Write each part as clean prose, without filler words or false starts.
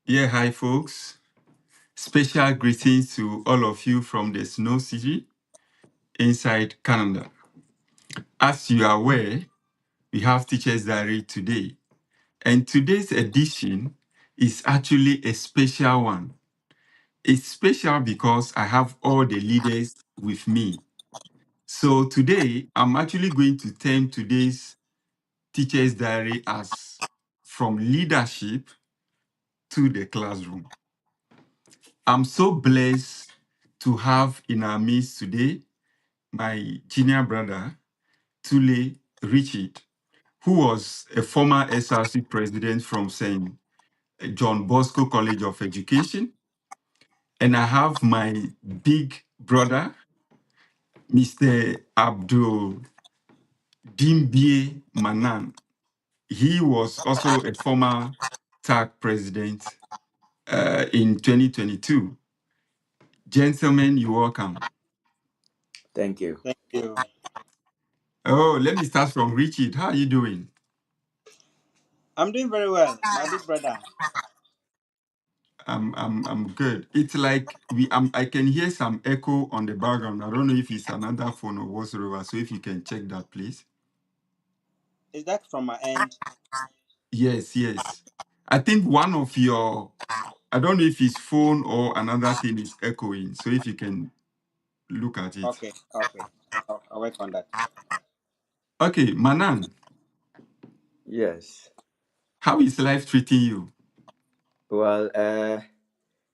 Yeah, hi folks. Special greetings to all of you from the Snow City inside Canada. As you are aware, we have Teachers Diary today. And today's edition is actually a special one. It's special because I have all the leaders with me. So today, I'm actually going to term today's Teachers Diary as from leadership to the classroom. I'm so blessed to have in our midst today my junior brother, Tule Richard, who was a former SRC president from St. John Bosco College of Education. And I have my big brother, Mr. Abdule Manan. He was also a former TAG president in 2022. Gentlemen, you're welcome. Thank you. Thank you. Oh, let me start from Richard. How are you doing? I'm doing very well, my big brother. I'm good. It's like I can hear some echo on the background. I don't know if it's another phone or whatsoever. So if you can check that, please. Is that from my end? Yes, yes. I think one of your I don't know if it's phone or another thing is echoing. So if you can look at it. Okay. I'll work on that. Okay, Manan, Yes. how is life treating you? Well,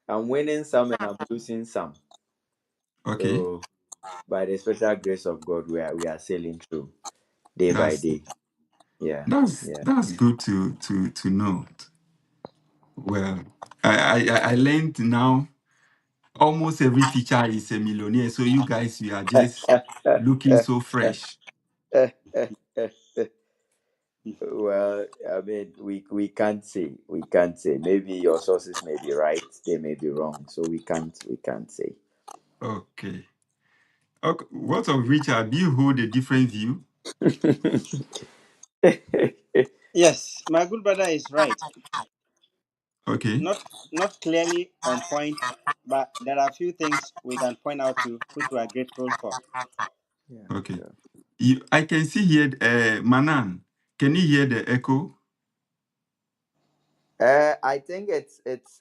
I'm winning some and I'm losing some. Okay. So, by the special grace of God, we are sailing through day by That's day. Yeah. Yeah. that's good to know. Well, I learned now almost every teacher is a millionaire. So you guys, you are just looking so fresh. Well, I mean, we can't say. We can't say. Maybe your sources may be right. They may be wrong. So we can't say. Okay. Okay. What of Richard? Do you hold a different view? Yes, my good brother is right. Okay. Not clearly on point, but there are a few things we can point out to which we are grateful for. Yeah, Okay. sure. I can see here, Manan. Can you hear the echo? I think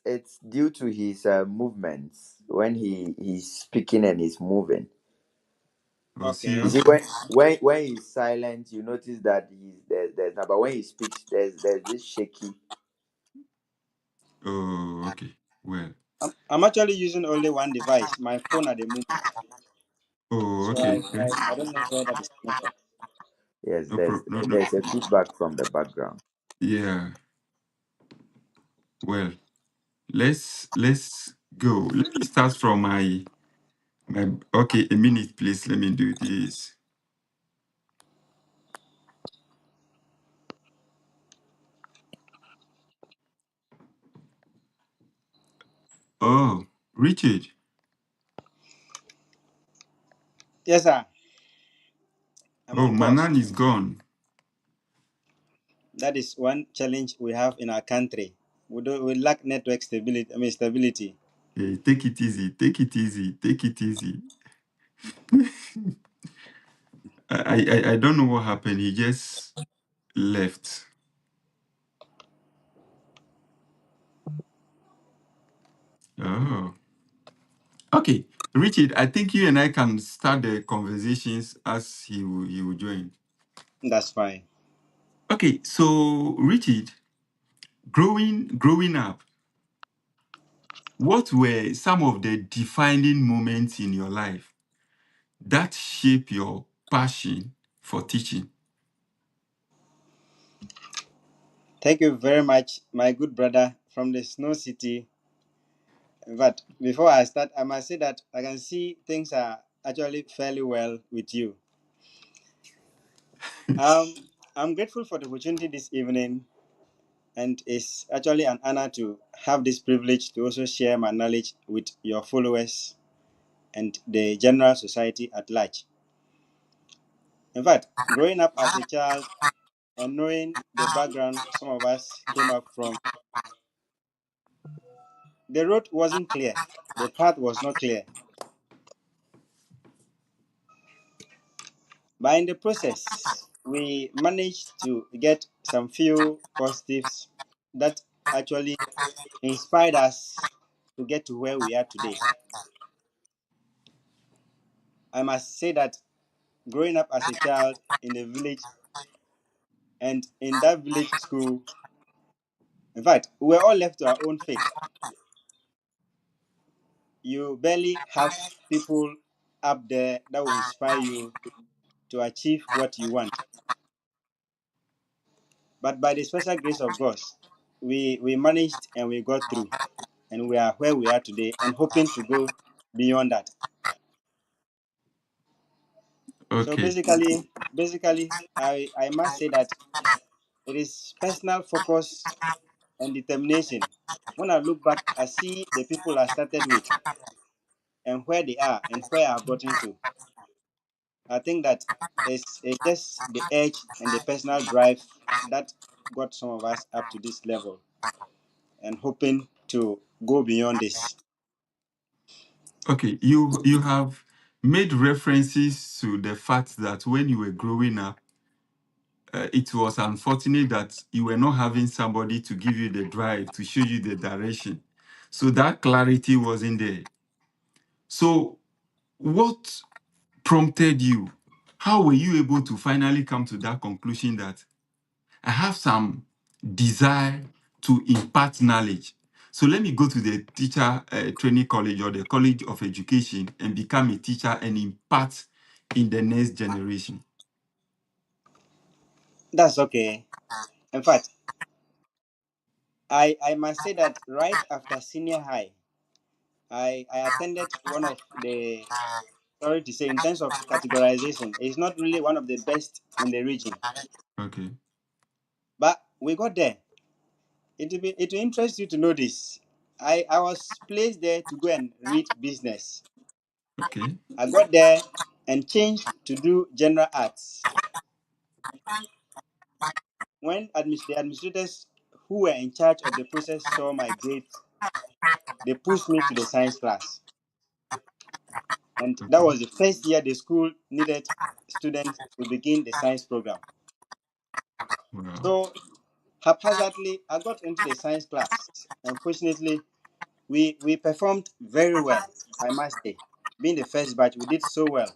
it's due to his movements when he's speaking and he's moving. Oh, Okay. You see, seriously? when he's silent, you notice that there's but when he speaks, there's this shaky. Oh, okay. Well. I'm actually using only one device, my phone at the moment. Oh, So okay. Okay. I don't know where that is coming from. Yes, No there's problem. No, no. there's a feedback from the background. Yeah. Well, let's go. Let me start from my. Okay, a minute, please. Let me do this. Oh, Richard. Yes, sir. I'm Oh, on course. Manan is gone. That is one challenge we have in our country. We lack network stability. I mean stability. Hey, take it easy. Take it easy. Take it easy. I don't know what happened. He just left. Oh. Okay, Richard. I think you and I can start the conversations as he will join. That's fine. Okay, so Richard, growing up, what were some of the defining moments in your life that shape your passion for teaching? Thank you very much, my good brother from the Snow City. But before I start, I must say that I can see things are actually fairly well with you. Um, I'm grateful for the opportunity this evening, and it's actually an honor to have this privilege to also share my knowledge with your followers and the general society at large. In fact, growing up as a child and knowing the background some of us came up from, the road wasn't clear. The path was not clear. But in the process, we managed to get some few positives that actually inspired us to get to where we are today. I must say that growing up as a child in a village and in that village school, in fact, we were all left to our own fate. You barely have people up there that will inspire you to achieve what you want. But by the special grace of God, we managed and we got through, and we are where we are today and hoping to go beyond that. So Okay. basically, I must say that it is personal focus and determination. When I look back, I see the people I started with and where they are and where I've gotten to. I think that it's just the edge and the personal drive that got some of us up to this level and hoping to go beyond this. Okay. You have made references to the fact that when you were growing up, it was unfortunate that you were not having somebody to give you the drive to show you the direction. So that clarity wasn't there. So what prompted you? How were you able to finally come to that conclusion that I have some desire to impart knowledge? So let me go to the teacher training college or the college of education and become a teacher and impart in the next generation. That's okay. In fact, I must say that right after senior high, I attended one of the, sorry to say, in terms of categorization, it's not really one of the best in the region. Okay. But we got there. It will interest you to know this. I was placed there to go and read business. Okay. I got there and changed to do general arts. When the administrators who were in charge of the process saw my grades, they pushed me to the science class. And that Okay. was the first year the school needed students to begin the science program. Wow. So haphazardly, I got into the science class. Unfortunately, we performed very well, I must say. Being the first batch, we did so well.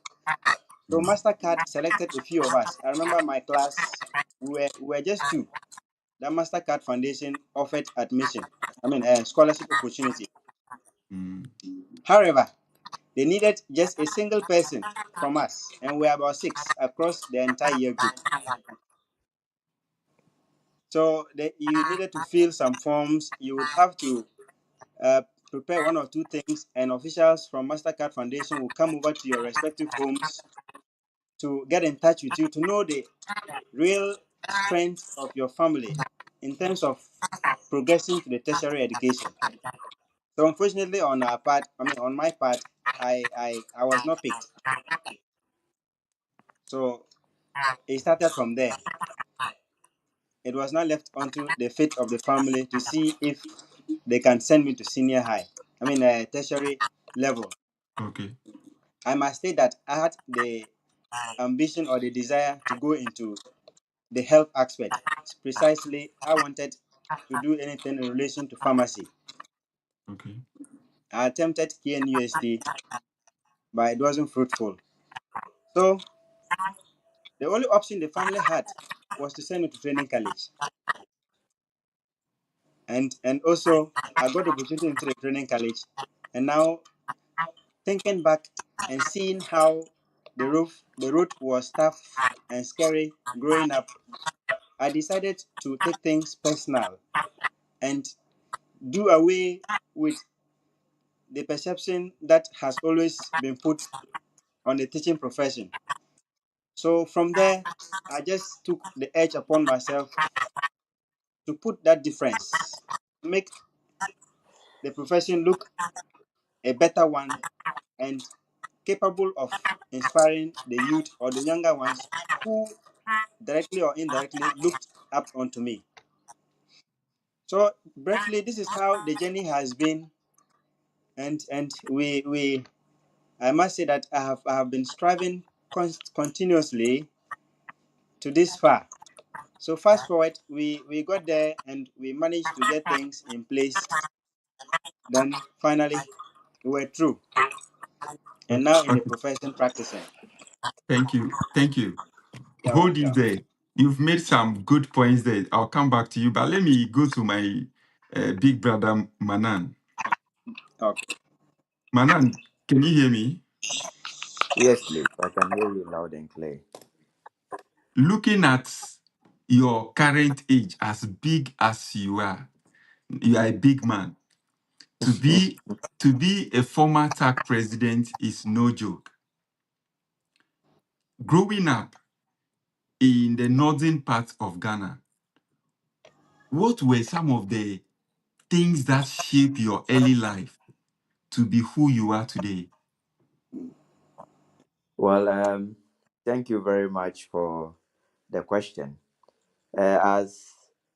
So Mm. MasterCard selected a few of us. I remember my class, we were just two. The MasterCard Foundation offered admission, I mean, a scholarship opportunity. Mm. However, they needed just a single person from us, and we were about six across the entire year group. So you needed to fill some forms. You would have to uh, prepare one or two things, and officials from MasterCard Foundation will come over to your respective homes to get in touch with you to know the real strength of your family in terms of progressing to the tertiary education. So unfortunately, on our part, I mean on my part, I was not picked. So it started from there. It was not left onto the fate of the family to see if they can send me to senior high. I mean tertiary level. Okay. I must say that I had the ambition or the desire to go into the health aspect. Precisely, I wanted to do anything in relation to pharmacy. Okay. I attempted KNUST, but it wasn't fruitful. So the only option the family had was to send me to training college. And also I got the opportunity into the training college. And now thinking back and seeing how the road was tough and scary growing up, I decided to take things personal and do away with the perception that has always been put on the teaching profession. So from there, I just took the edge upon myself to put that difference, make the profession look a better one and capable of inspiring the youth or the younger ones who directly or indirectly looked up onto me. So briefly, this is how the journey has been and we I must say that I have been striving continuously to this far. So fast forward, we got there and we managed to get things in place. Then finally, we were through, and now in the Okay. profession practicing. Thank you. Thank you. You're Hold it welcome. there. You've made some good points there. I'll come back to you, but let me go to my big brother Manan. Okay. Manan, can you hear me? Yes, please. I can hear you loud and clear. Looking at your current age, as big as you are a big man. To be a former TAG president is no joke. Growing up in the northern part of Ghana, what were some of the things that shape your early life to be who you are today? Well, thank you very much for the question. As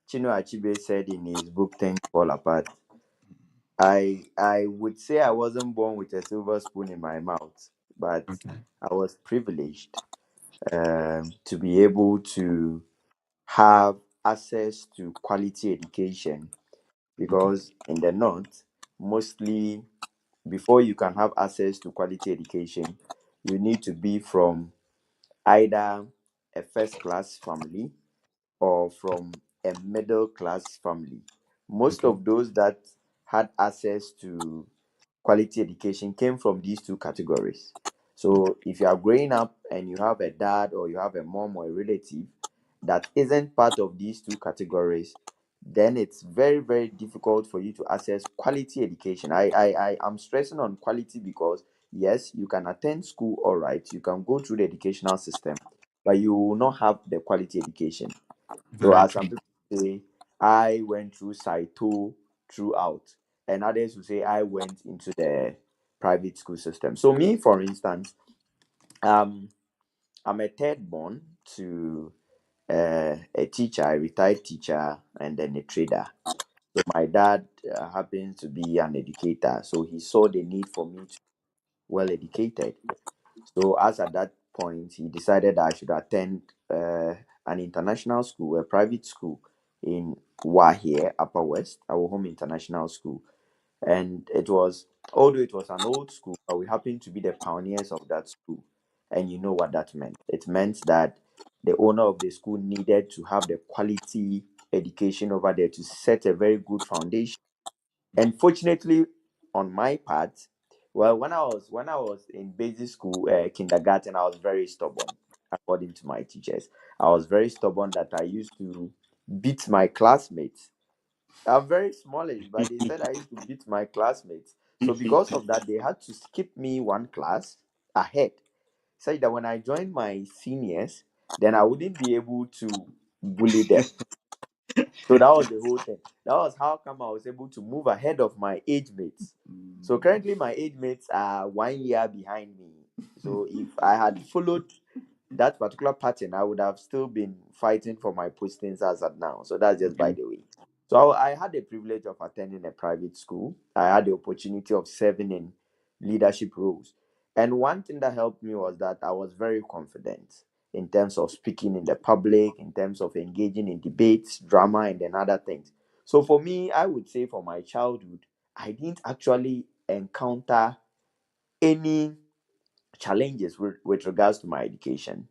Chino Achebe said in his book Things Fall Apart, I would say I wasn't born with a silver spoon in my mouth, but Okay. I was privileged to be able to have access to quality education, Okay. because in the north, mostly before you can have access to quality education, you need to be from either a first class family or from a middle class family. Most Okay. of those that had access to quality education came from these two categories. So if you are growing up and you have a dad or you have a mom or a relative that isn't part of these two categories, then it's very, very difficult for you to access quality education. I am stressing on quality because yes, you can attend school, all right, you can go through the educational system, but you will not have the quality education. So Very as some true. people say, I went through Saito throughout, and others will say I went into the private school system. So me, for instance, um, I'm a third born to a teacher, a retired teacher, and then a trader. So my dad happens to be an educator, so he saw the need for me to be well educated. So as at that point, he decided I should attend an international school, a private school in Wahia, Upper West, our home international school. And it was, although it was an old school, but we happened to be the pioneers of that school. And you know what that meant. It meant that the owner of the school needed to have the quality education over there to set a very good foundation. And fortunately, on my part, well, when I was in basic school, kindergarten, I was very stubborn. According to my teachers, I was very stubborn that I used to beat my classmates. I'm very smallish, but they said I used to beat my classmates. So because of that, they had to skip me one class ahead, such that when I joined my seniors, then I wouldn't be able to bully them. So that was the whole thing. That was how come I was able to move ahead of my age mates. So currently my age mates are 1 year behind me. So if I had followed that particular pattern, I would have still been fighting for my postings as at now. So that's just by Okay. the way. So I had the privilege of attending a private school. I had the opportunity of serving in leadership roles. And one thing that helped me was that I was very confident in terms of speaking in the public, in terms of engaging in debates, drama, and then other things. So for me, I would say for my childhood, I didn't actually encounter any challenges with regards to my education.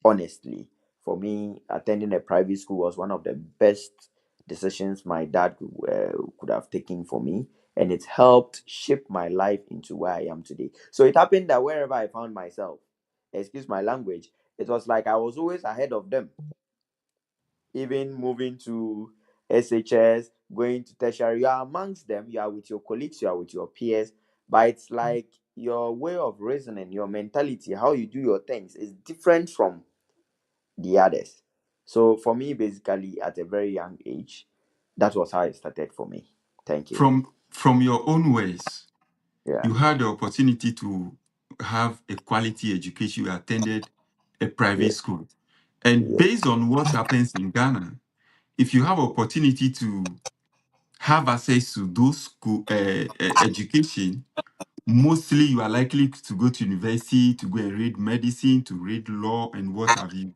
Honestly, for me, attending a private school was one of the best decisions my dad could have taken for me. And it helped shape my life into where I am today. So it happened that wherever I found myself, excuse my language, it was like I was always ahead of them. Even moving to SHS, going to tertiary, you are amongst them, you are with your colleagues, you are with your peers, but it's like your way of reasoning, your mentality, how you do your things is different from the others. So for me, basically, at a very young age, that was how it started for me. Thank you. From your own ways, Yeah. you had the opportunity to have a quality education. You attended a private Yes. school. And Yes. based on what happens in Ghana, if you have opportunity to have access to those school education, mostly you are likely to go to university to go and read medicine, to read law, and what have you.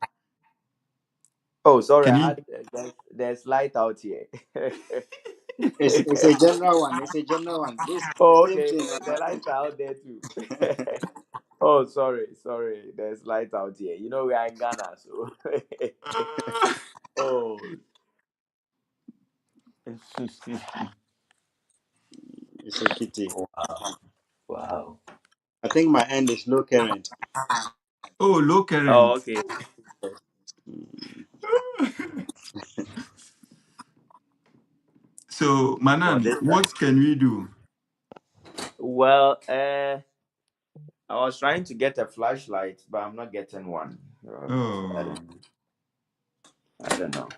Oh, sorry, Can I you? had there's light out here. It's a general one. It's a general one. This Oh, same okay. thing. The lights are out there too. Oh, sorry. There's light out here. You know we are in Ghana, so. Oh. It's a pity. Wow. I think my end is low current. Oh, low Oh, current. okay. So, For Manan, this time. what can we do? Well, I was trying to get a flashlight, but I'm not getting one. I Oh, don't. I don't know.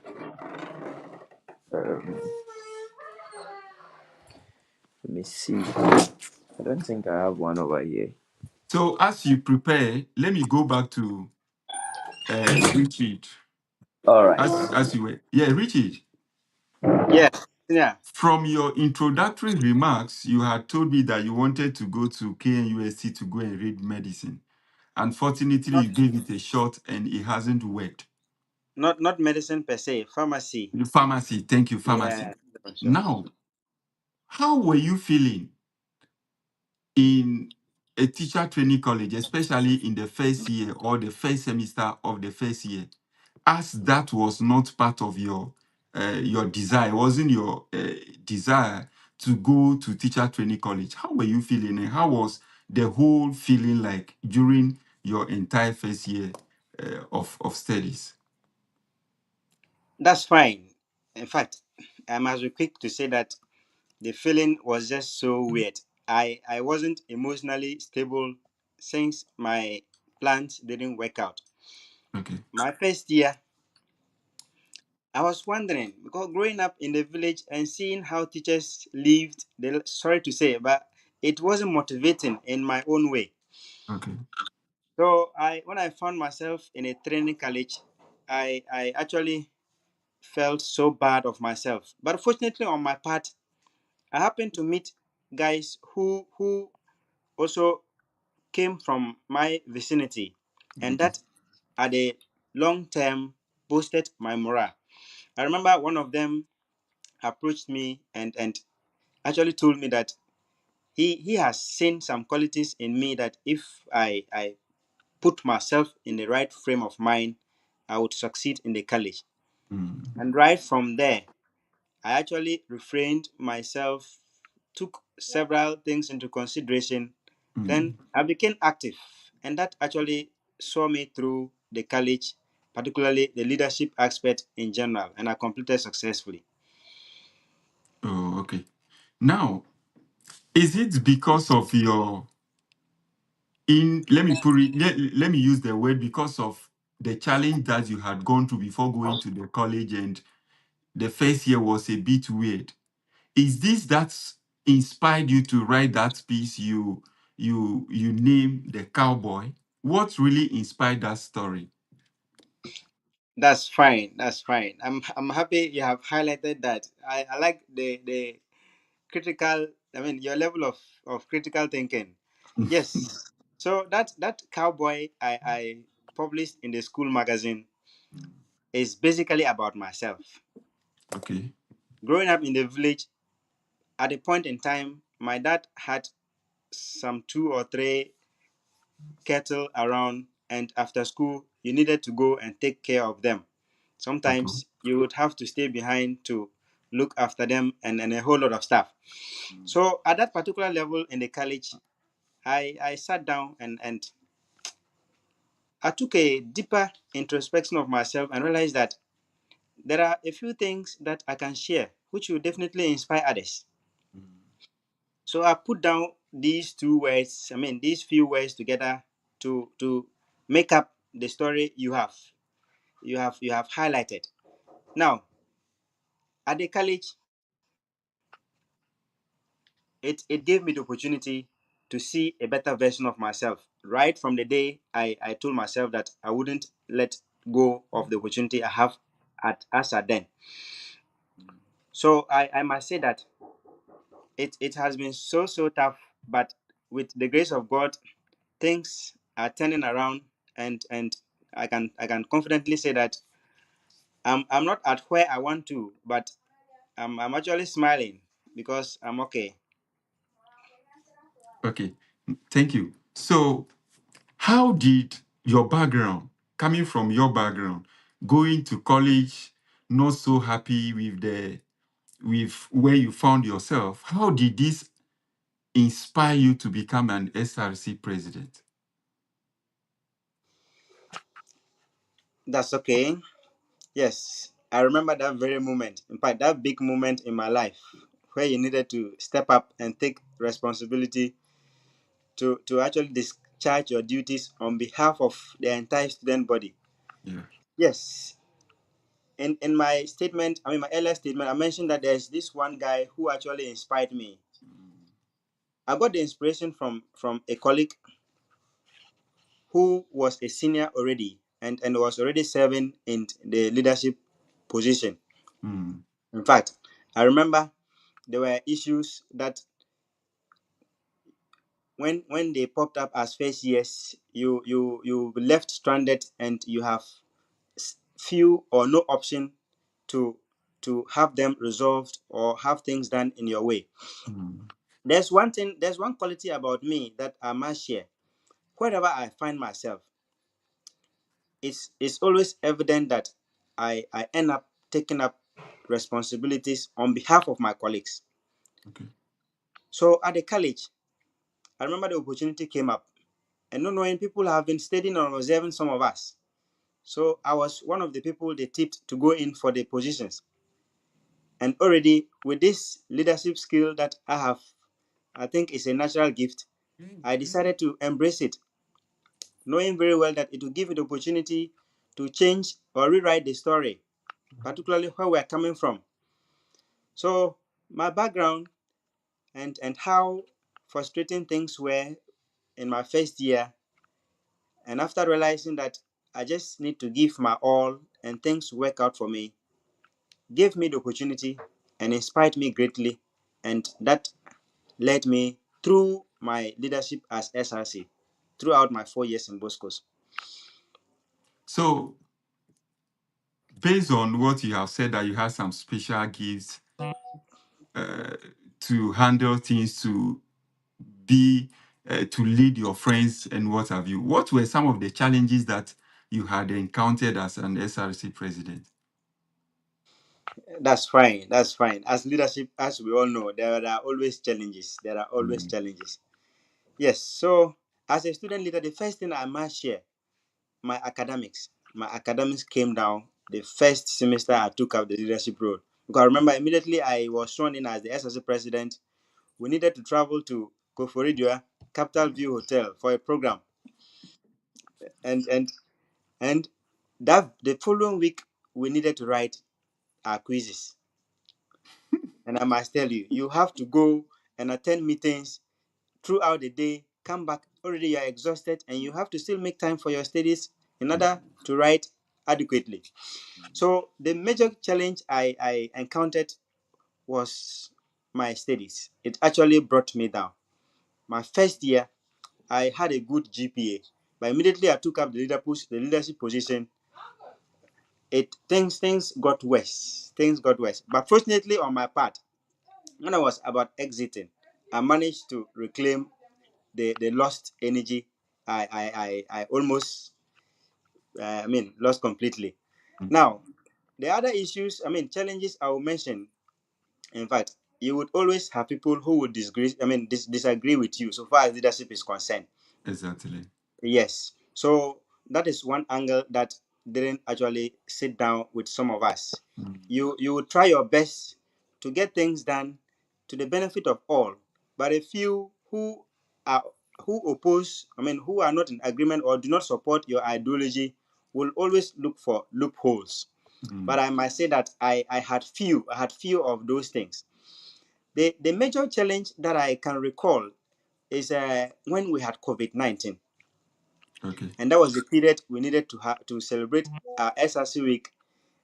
Um, Let me see. I don't think I have one over here. so as you prepare, let me go back to Richard. All right. As you were, yeah, Richard. Yeah, yeah. From your introductory remarks, you had told me that you wanted to go to KNUST to go and read medicine. Unfortunately, Not you gave it a shot and it hasn't worked. not medicine per se. Pharmacy. The pharmacy, thank you, pharmacy. Yeah. Sure. Now, how were you feeling in a teacher training college, especially in the first year or the first semester of the first year, as that was not part of your desire, it wasn't your desire to go to teacher training college? How were you feeling, and how was the whole feeling like during your entire first year of studies? That's fine. In fact, I must be quick to say that the feeling was just so weird. I wasn't emotionally stable since my plans didn't work out. Okay, My first year, I was wondering because growing up in the village and seeing how teachers lived, sorry to say, but it wasn't motivating in my own way. okay. So when I found myself in a training college, I actually felt so bad of myself. But fortunately on my part, I happened to meet guys who also came from my vicinity, and Okay. that at the long term boosted my morale. I remember one of them approached me and actually told me that he has seen some qualities in me that if I put myself in the right frame of mind, I would succeed in the college. Mm, And right from there, I actually refrained myself, took several things into consideration. mm. Then I became active, and that actually saw me through the college, particularly the leadership aspect in general, and I completed successfully. Oh, okay. Now, is it because of your let me put it, let me use the word, because of the challenge that you had gone through before going to the college, and the first year was a bit weird? Is this that inspired you to write that piece you name the cowboy? What really inspired that story? That's fine. That's fine. I'm happy you have highlighted that. I like the critical. I mean your level of critical thinking. Yes. So that cowboy I published in the school magazine is basically about myself. Okay. Growing up in the village, at a point in time, my dad had some two or three cattle around, and after school, you needed to go and take care of them. Okay. Sometimes you would have to stay behind to look after them and a whole lot of stuff. So at that particular level in the college, I sat down and I took a deeper introspection of myself and realized that there are a few things that I can share which will definitely inspire others. So I put down these two words, I mean these few words together to make up the story you have highlighted. Now, at the college, it gave me the opportunity to see a better version of myself. Right from the day I told myself that I wouldn't let go of the opportunity I have at then. So I must say that it has been so tough, but with the grace of God, things are turning around, and I can confidently say that I'm not at where I want to, but I'm actually smiling because I'm okay. Okay, thank you. So, how did your background, coming from your background, going to college, not so happy with where you found yourself, how did this inspire you to become an SRC president? That's okay. Yes, I remember that very moment. In fact, that big moment in my life where you needed to step up and take responsibility to actually discharge your duties on behalf of the entire student body. Yeah. Yes. In my statement, I mean my earlier statement, I mentioned that there's this one guy who actually inspired me. I got the inspiration from a colleague who was a senior already and was already serving in the leadership position. Mm. In fact, I remember there were issues that when they popped up as first years, you left stranded and you have few or no option to have them resolved or have things done in your way. Mm. There's one quality about me that I must share. Wherever I find myself, it's always evident that I end up taking up responsibilities on behalf of my colleagues. Okay. So at the college, I remember the opportunity came up, and not knowing people have been studying and observing some of us. So I was one of the people they tipped to go in for the positions. And already with this leadership skill that I have, I think it's a natural gift. I decided to embrace it, knowing very well that it will give you the opportunity to change or rewrite the story, particularly where we're coming from. So my background and how frustrating things were in my first year, and after realizing that I just need to give my all and things work out for me, gave me the opportunity and inspired me greatly, and that led me through my leadership as SRC throughout my 4 years in Boscos. So, based on what you have said, that you have some special gifts uh, to handle things, to be to lead your friends and what have you. What were some of the challenges that you had encountered as an SRC president? That's fine. That's fine. As leadership, as we all know, there are always challenges. There are always Mm. challenges. Yes. So, as a student leader, the first thing I must share, my academics. My academics came down the first semester I took up the leadership role. Because I remember immediately I was sworn in as the SSC president, we needed to travel to Koforidua, Capital View Hotel for a program. And and and that the following week we needed to write our quizzes. And I must tell you, you have to go and attend meetings throughout the day, come back already you are exhausted, and you have to still make time for your studies in order to write adequately. So the major challenge I encountered was my studies. It actually brought me down. My first year, I had a good GPA, but immediately I took up the leadership position. It things got worse. Things got worse. But fortunately, on my part, when I was about exiting, I managed to reclaim the lost energy. I almost lost completely. Now, the other issues, challenges I will mention. In fact, you would always have people who would disagree with you so far as leadership is concerned. Exactly. Yes. So that is one angle that didn't actually sit down with some of us. Mm. You would try your best to get things done to the benefit of all, but a few are who oppose, who are not in agreement or do not support your ideology will always look for loopholes. Mm. But I must say that I had few of those things. The major challenge that I can recall is when we had COVID-19. Okay. And that was the period we needed to celebrate our SRC week,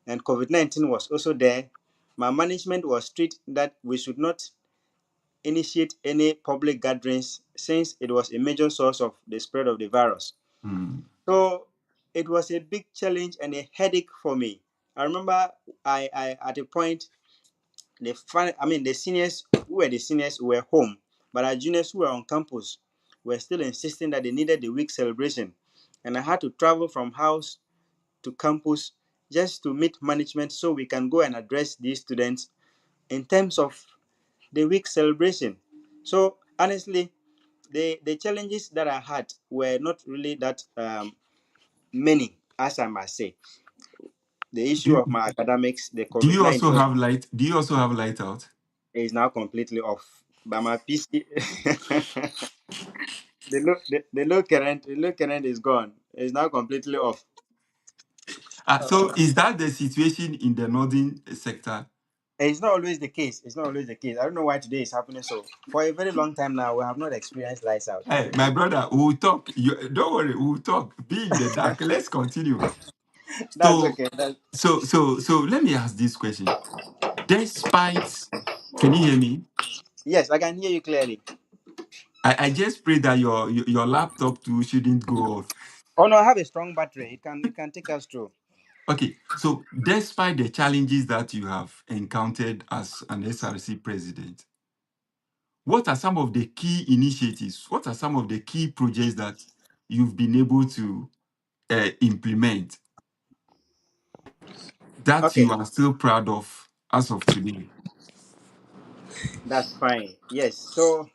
and COVID-19 was also there. my management was strict that we should not initiate any public gatherings since it was a major source of the spread of the virus. So it was a big challenge and a headache for me. I remember I at a point the seniors who were the seniors were home, but our juniors who were on campus were still insisting that they needed the week celebration, and I had to travel from house to campus just to meet management so we can go and address these students in terms of the week celebration. So honestly, the challenges that I had were not really that many, as I must say. The issue Do, of my academics, the do you also COVID-19, have light? Do you also have light out? is now completely off. But my PC, the low current is gone. It's now completely off. So is that the situation in the northern sector? It's not always the case. It's not always the case. I don't know why today is happening so. For a very long time now, we have not experienced lights out. Hey, my brother, we'll talk. Don't worry, we'll talk. Be in the dark. Let's continue. That's So, okay. so let me ask this question. Despite, can you hear me? Yes, I can hear you clearly. I just pray that your laptop too shouldn't go off. Oh no, I have a strong battery. It can take us through. Okay, so despite the challenges that you have encountered as an SRC president, what are some of the key initiatives? What are some of the key projects that you've been able to implement that Okay, you are still proud of as of today? that's fine. Yes. So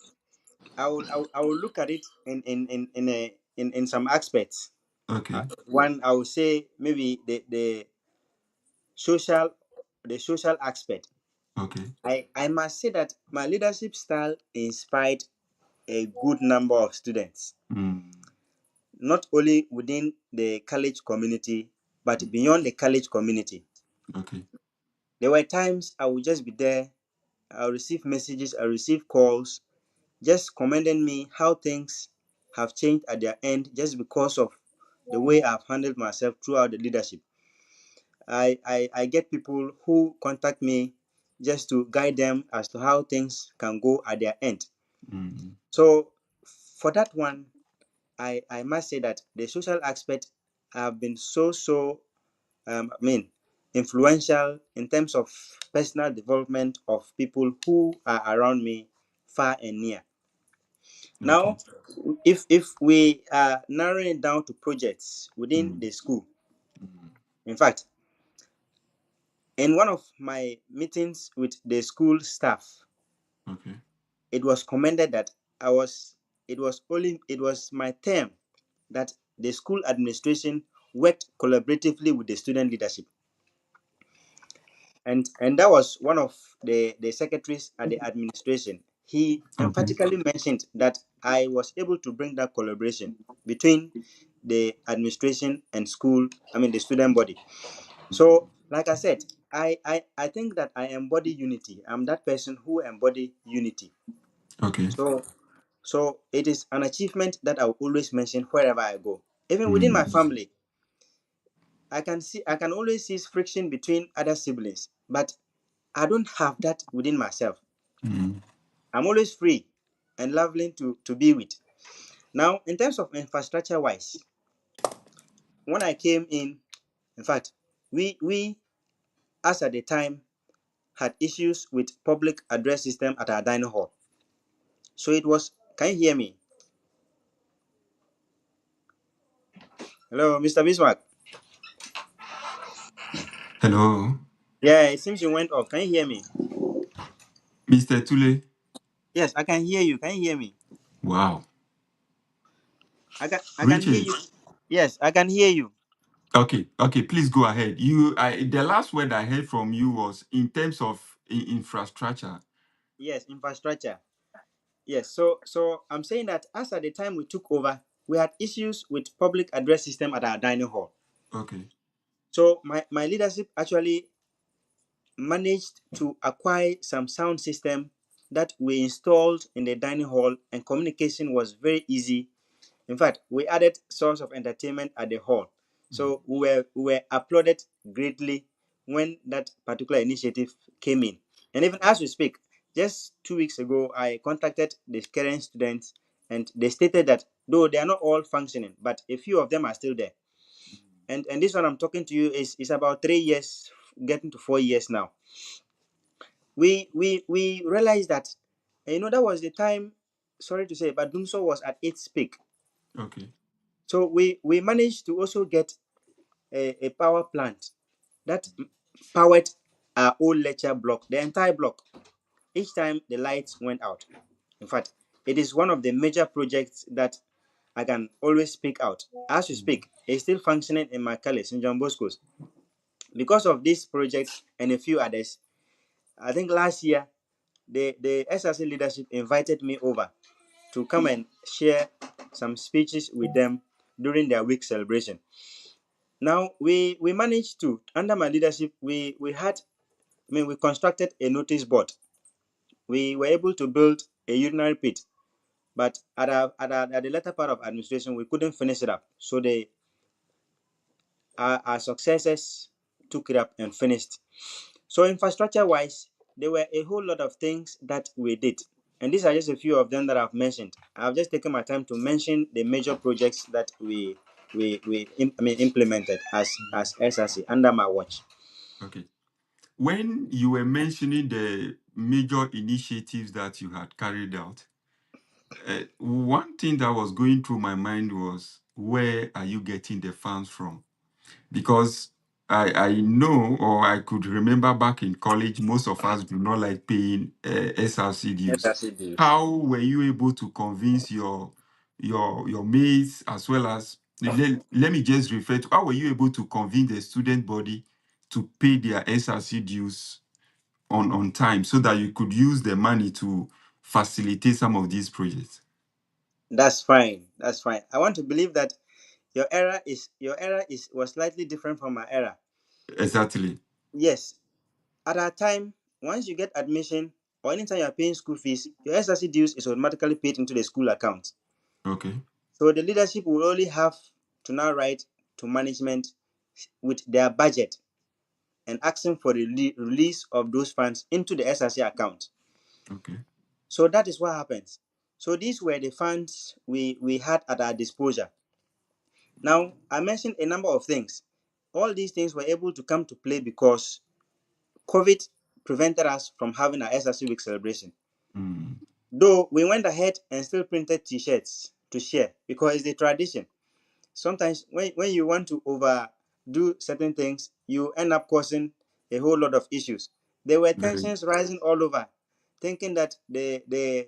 I will look at it in some aspects. Okay, One, I would say maybe social the social aspect. okay, I must say that my leadership style inspired a good number of students, mm, not only within the college community, but beyond the college community. okay, There were times I would just be there, I'll receive messages, I receive calls, just commending me how things have changed at their end just because of the way I've handled myself throughout the leadership. I get people who contact me just to guide them as to how things can go at their end. mm, So for that one, I must say that the social aspect have been influential in terms of personal development of people who are around me, far and near. okay, Now, if we are narrowing it down to projects within mm, the school, mm, in fact, in one of my meetings with the school staff, okay, it was commended that I was it was my term that the school administration worked collaboratively with the student leadership. And that was one of the secretaries at the administration. He okay, emphatically mentioned that I was able to bring that collaboration between the administration and school, the student body. So, like I said, I think that I embody unity. I'm that person who embody unity. okay, So it is an achievement that I will always mention wherever I go. Even within my mm, family, I can always see friction between other siblings, but I don't have that within myself. mm, I'm always free and lovely to be with. Now, in terms of infrastructure wise, when I came in fact, we as at the time had issues with public address system at our dining hall. So it was, can you hear me? Hello, Mr. Bismarck. hello, Yeah, it seems you went off. Can you hear me? Mr. Tule. Yes, I can hear you. Can you hear me? Wow, I can hear Richard. you. Yes, I can hear you. Okay, okay, please go ahead. The last word I heard from you was in terms of infrastructure. Yes, infrastructure. Yes, so I'm saying that as at the time we took over, we had issues with public address system at our dining hall. Okay, So my leadership actually managed to acquire some sound system that we installed in the dining hall, and communication was very easy. In fact, we added source of entertainment at the hall. So we were applauded greatly when that particular initiative came in. And even as we speak, just 2 weeks ago, I contacted the current students, and they stated that though they are not all functioning, but a few of them are still there. And this one I'm talking to you is about 3 years, getting to 4 years now. We realized that, that was the time. Sorry to say, but Dumso was at its peak. Okay. So we managed to also get a power plant that powered our old lecture block, the entire block. Each time the lights went out. In fact, it is one of the major projects that I can always speak out. As we speak, it's still functioning in my college, in John Bosco's. Because of this project and a few others, I think last year, the SRC leadership invited me over to come and share some speeches with them during their week celebration. Now, we managed to, under my leadership, we constructed a notice board. We were able to build a urinary pit, but at the latter part of administration, we couldn't finish it up. So our successors took it up and finished. So infrastructure-wise, there were a whole lot of things that we did. And these are just a few of them that I've mentioned. I've just taken my time to mention the major projects that we implemented as SRC under my watch. Okay. When you were mentioning the major initiatives that you had carried out, one thing that was going through my mind was, where are you getting the funds from? Because I know, or I could remember back in college, most of us do not like paying SRC dues. SRC dues. How were you able to convince your mates, as well as, let me just refer to, how were you able to convince the student body to pay their SRC dues on time, so that you could use the money to facilitate some of these projects? That's fine. That's fine. I want to believe that your era was slightly different from my era. Exactly. Yes. At our time, once you get admission or anytime you're paying school fees, your SRC dues is automatically paid into the school account. Okay. So the leadership will only have to now write to management with their budget and asking for the release of those funds into the SRC account. Okay. So that is what happens. So these were the funds we had at our disposal. Now, I mentioned a number of things. All these things were able to come to play because COVID prevented us from having our SRC week celebration. Mm. Though we went ahead and still printed t-shirts to share because it's the tradition. Sometimes when you want to overdo certain things, you end up causing a whole lot of issues. There were Very. tensions rising all over, thinking that the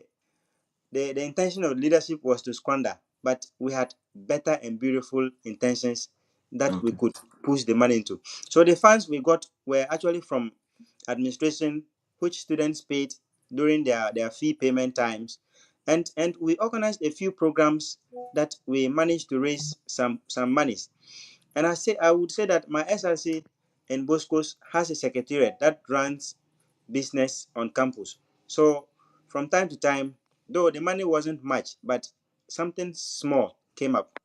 intention of leadership was to squander, but we had better and beautiful intentions that we Okay. could push the money into. So the funds we got were actually from administration, which students paid during their fee payment times. And we organized a few programs that we managed to raise some monies. And I would say that my SRC in Bosco's has a secretariat that runs business on campus. So from time to time, though the money wasn't much, but something small came up.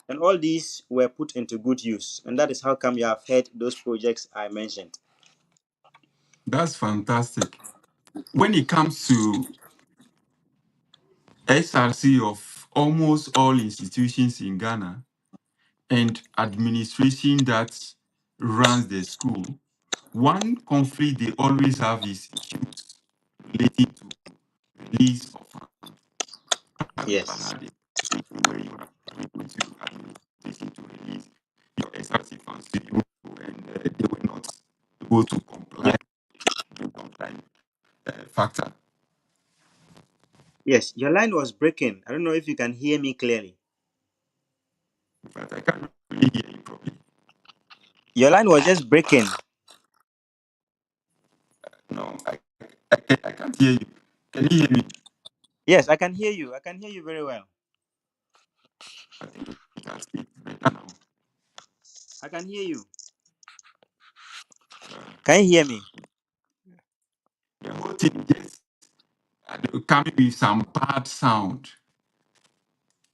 And all these were put into good use. And that is how come you have heard those projects I mentioned. That's fantastic. When it comes to SRC of almost all institutions in Ghana and administration that runs the school, one conflict they always have is issues relating to release of funds. Have you ever Yes. had a situation where you have able to administration to release your SRC funds to you, and they were not able to comply with the one-time factor? Yes, your line was breaking. I don't know if you can hear me clearly. But I can't really hear you properly. Your line was just breaking. No, I can't hear you. Can you hear me? Yes, I can hear you. I can hear you very well. I think you can speak better now. I can hear you. Can you hear me? The whole thing just coming with some bad sound.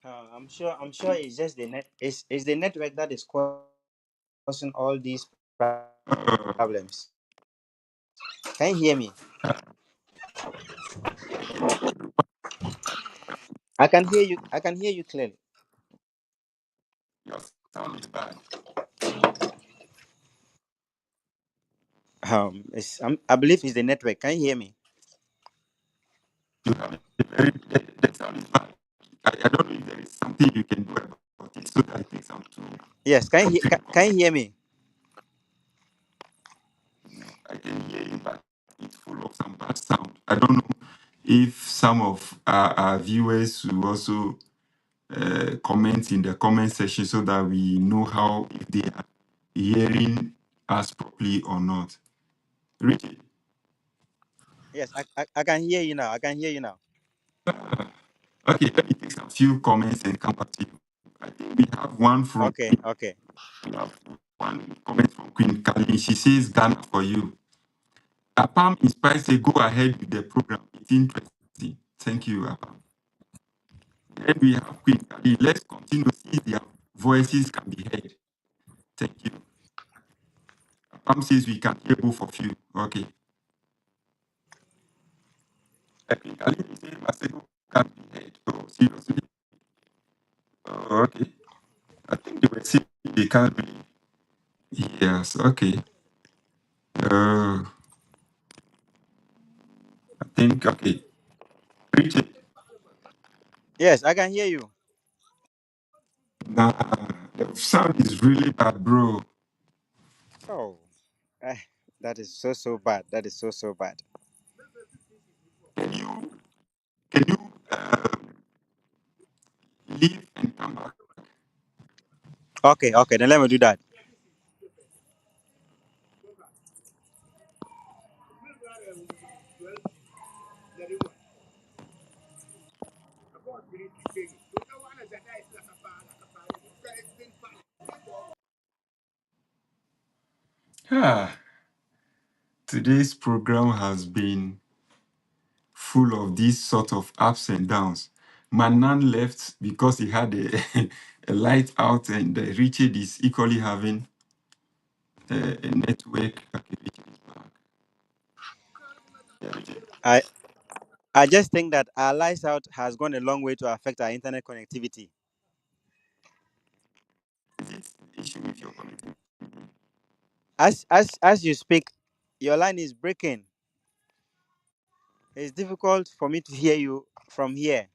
I'm sure it's just the net. It's the network that is causing all these problems. Problems. Can you hear me? I can hear you. I can hear you clearly. Your sound is bad. I believe it's the network. Can you hear me? You have a very, the sound is bad. I don't know if there is something you can do about it so that it takes some to Yes. Can you comment. hear me? I can hear you, but it's full of some bad sound. I don't know if some of our viewers will also comment in the comment section so that we know how if they are hearing us properly or not. Richard, Yes. I can hear you now. I can hear you now. okay, let me take some few comments and come back to you. I think we have one from Okay. Okay. we have one comment from Queen Kali. She says Ghana for you. Apam inspires say go ahead with the program. It's interesting. Thank you, Apam. Then we have Queen Kali. Let's continue to see if their voices can be heard. Thank you. Apam says we can hear both of you. Okay. Technically, they say Masego can be heard. Oh, seriously? Oh, okay. I think they were saying they can't really. Yes, okay. Uh, I think, okay. Richard, Yes, I can hear you. nah, the sound is really bad, bro. Oh, eh, that is so bad. That is so bad. Can you, can you leave and come back? Okay. Okay. Then let me do that. Ah, today's program has been full of these sort of ups and downs. Manan left because he had a, a light out, and Richard is equally having a network. Okay, Richard is back. Yeah, Richard. I I just think that our lights out has gone a long way to affect our internet connectivity. Is it the issue with your computer? As you speak, your line is breaking. It's difficult for me to hear you from here.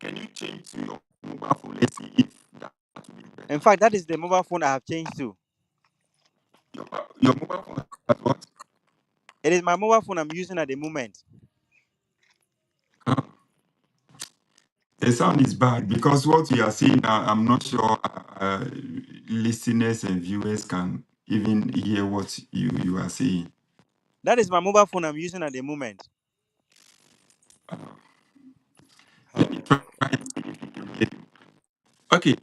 Can you change to your mobile phone? Let's see if that will be In better. fact, that is the mobile phone I have changed to. Your mobile phone has what? It is my mobile phone I'm using at the moment. Uh, the sound is bad because what we are seeing now, I'm not sure listeners and viewers can even hear what you are saying. That is my mobile phone I'm using at the moment. Uh, let me Oh. try and see if we can hear you. Okay,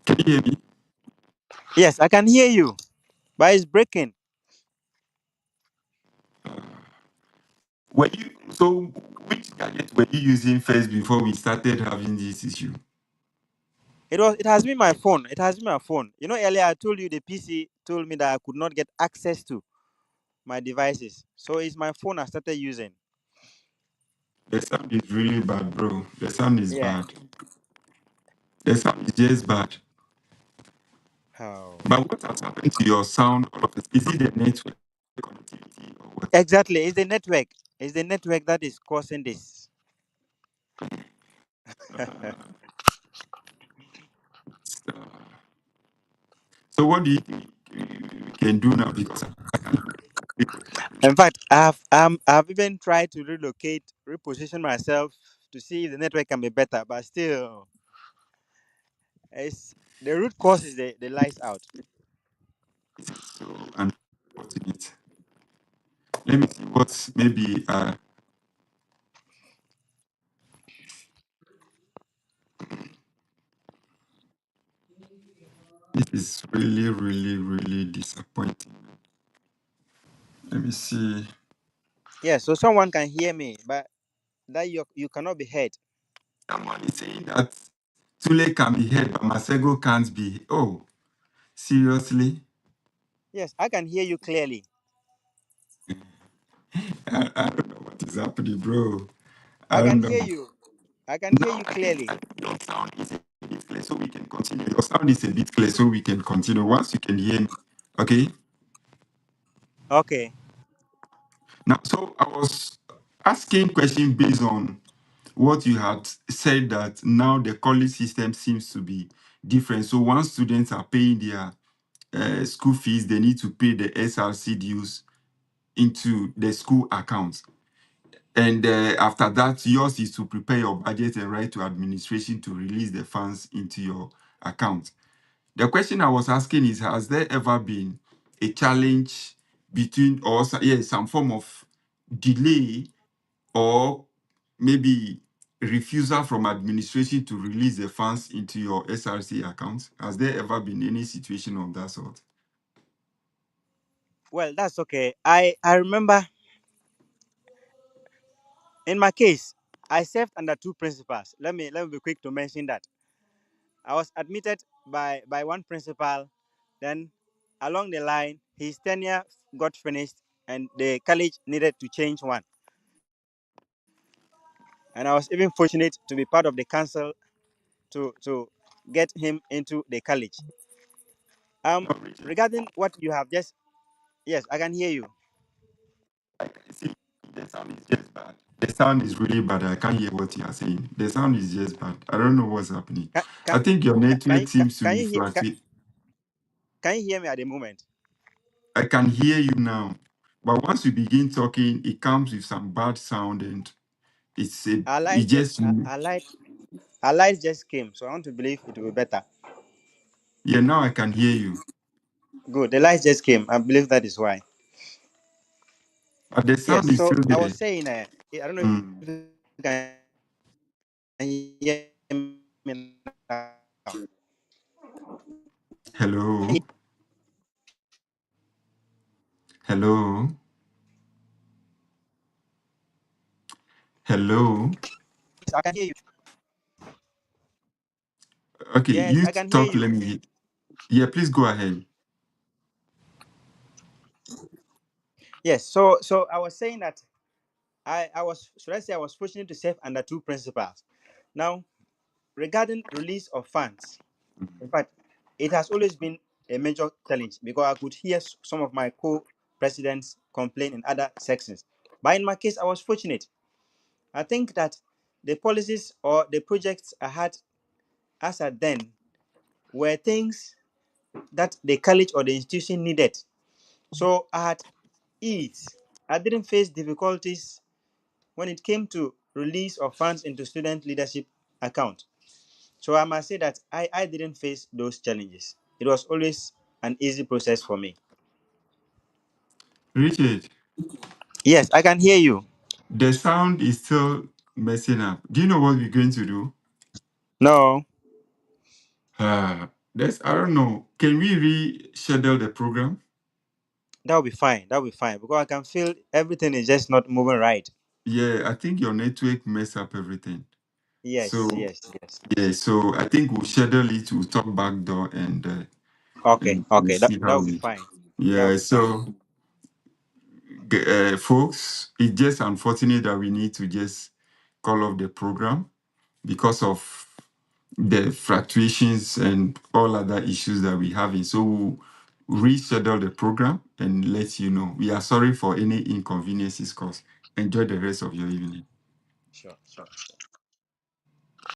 can you hear me? Yes, I can hear you, but it's breaking. Were you so? Which gadget were you using first before we started having this issue? It has been my phone. It has been my phone. You know, earlier I told you the PC told me that I could not get access to my devices. So it's my phone I started using. The sound is really bad, bro. The sound is Yeah. bad. The sound is just bad. Oh. But what has happened to your sound all of it? Is it the network connectivity or what? Exactly. It's the network. It's the network that is causing this. Uh, so what do you think we can do now? Because I can't. In fact, I've even tried to relocate, reposition myself to see if the network can be better, but still, it's the root cause is the lights out. So unfortunate. Let me see what maybe this is really, really, really disappointing. Let me see. Yeah, so someone can hear me, but that you cannot be heard. Someone is saying that Tule can be heard, but Masego can't be. Oh, seriously? Yes, I can hear you clearly. I don't know what is happening, bro. I I don't can know. hear you. I can hear Now you I think clearly. your sound is a bit clear, so we can continue. Your sound is a bit clear, so we can continue. Once you can hear me, okay? Okay. Now, so I was asking question based on what you had said that now the college system seems to be different. So once students are paying their school fees, they need to pay the SRC dues into the school account. And after that, yours is to prepare your budget and write to administration to release the funds into your account. The question I was asking is, has there ever been a challenge between, or some form of delay or maybe refusal from administration to release the funds into your SRC account? Has there ever been any situation of that sort? Well, that's okay. I remember in my case, I served under two principals. Let me be quick to mention that. I was admitted by one principal, then along the line his tenure got finished and the college needed to change one. And I was even fortunate to be part of the council to get him into the college. Um, No, Richard. regarding what you have just, yes, I can hear you. See, the sound is just bad. The sound is really bad. I can't hear what you are saying. The sound is just bad. I don't know what's happening. Can I can think your can network you seems to can be you hear fluctuating. can you hear me at the moment? I can hear you now. But once you begin talking, it comes with some bad sound and Our it light just just our light just came, so I want to believe it will be better. yeah, now I can hear you. Good, the light just came. I believe that is why. But the Yes. sound is So still I there. was saying, I don't know if Mm. you can hear me now. Hello. Hello. Hello. Yes, I can hear you. Okay, Yes, you I can hear talk, let you. me. Yeah, please go ahead. Yes. So I was saying that I was, should I say, I was fortunate to serve under two principals. Now, regarding release of funds, in fact, it has always been a major challenge because I could hear some of my co-presidents complain in other sections. But in my case, I was fortunate. I think that the policies or the projects I had as at then were things that the college or the institution needed. So I had ease. I didn't face difficulties when it came to release of funds into student leadership account. So I must say that I didn't face those challenges. It was always an easy process for me. Richard, Yes, I can hear you. the sound is still messing up. Do you know what we're going to do? No, That's I don't know. Can we reschedule the program? that'll be fine. That'll be fine because I can feel everything is just not moving right. Yeah, I think your network mess up everything. Yes, So yes, yes. yeah, so I think we'll schedule it. We'll talk back door Okay, and okay, see that how will be we. fine. That will Yeah, be fine. so folks, it's just unfortunate that we need to just call off the program because of the fluctuations and all other issues that we have. So we'll reschedule the program and let you know. We are sorry for any inconveniences caused. Enjoy the rest of your evening. Sure, sure.